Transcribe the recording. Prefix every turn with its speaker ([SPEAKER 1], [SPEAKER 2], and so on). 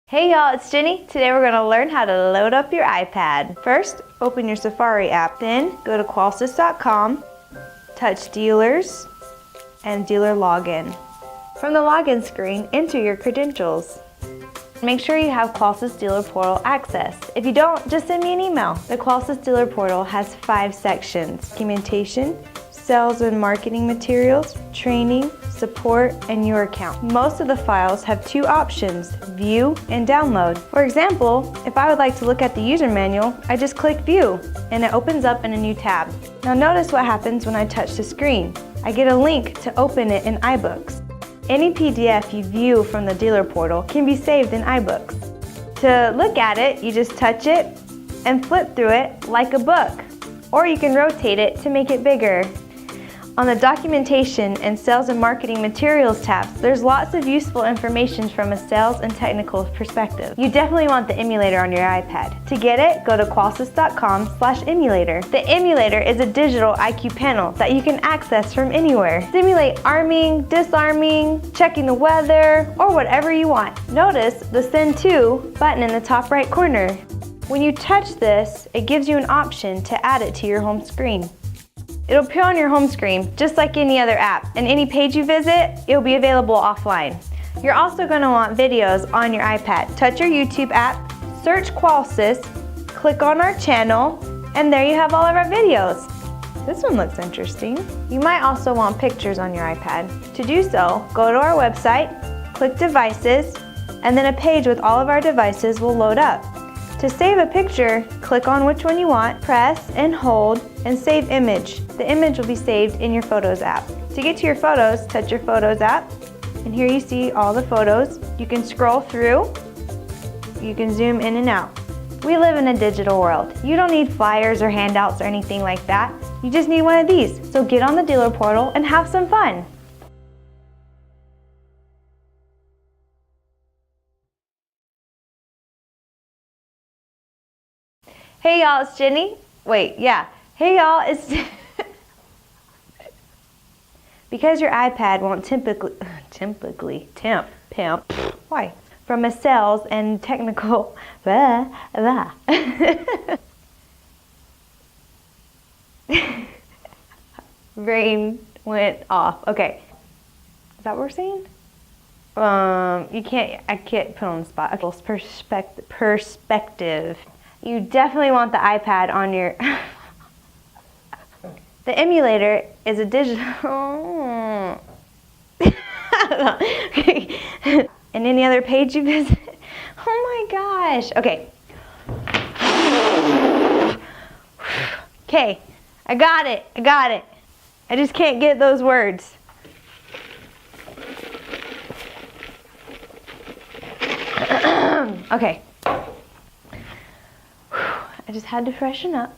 [SPEAKER 1] Hey y'all, it's Jenny. Today we're going to learn how to load up your iPad. First, open your Safari app, then go to Qolsys.com, touch Dealers, and Dealer Login. From the login screen, enter your credentials. Make sure you have Qolsys Dealer Portal access. If you don't, just send me an email. The Qolsys Dealer Portal has 5 sections: documentation, sales and marketing materials, training, support, and your account. Most of the files have 2 options, view and download. For example, if I would like to look at the user manual, I just click view and it opens up in a new tab. Now notice what happens when I touch the screen. I get a link to open it in iBooks. Any PDF you view from the dealer portal can be saved in iBooks. To look at it, you just touch it and flip through it like a book, or you can rotate it to make it bigger. On the documentation and sales and marketing materials tabs, there's lots of useful information from a sales and technical perspective. You definitely want the emulator on your iPad. To get it, go to Qolsys.com/emulator. The emulator is a digital IQ panel that you can access from anywhere. Simulate arming, disarming, checking the weather, or whatever you want. Notice the Send To button in the top right corner. When you touch this, it gives you an option to add it to your home screen. It'll appear on your home screen just like any other app, and any page you visit, it'll be available offline. You're also going to want videos on your iPad. Touch your YouTube app, search Qolsys, click on our channel, and there you have all of our videos. This one looks interesting. You might also want pictures on your iPad. To do so, go to our website, click Devices, and then a page with all of our devices will load up. To save a picture, click on which one you want, press and hold, and save image. The image will be saved in your Photos app. To get to your photos, touch your Photos app, and here you see all the photos. You can scroll through, you can zoom in and out. We live in a digital world. You don't need flyers or handouts or anything like that. You just need one of these. So get on the dealer portal and have some fun. Hey y'all, it's Jenny. Hey y'all, it's because your iPad won't from a sales and technical brain went off. Okay, is that what we're saying? I can't put on the spot. Okay, perspective. You definitely want the iPad on your... The emulator is a digital... Okay. And any other page you visit? Oh my gosh. Okay. Okay. I got it. I just can't get those words. Okay. I just had to freshen up.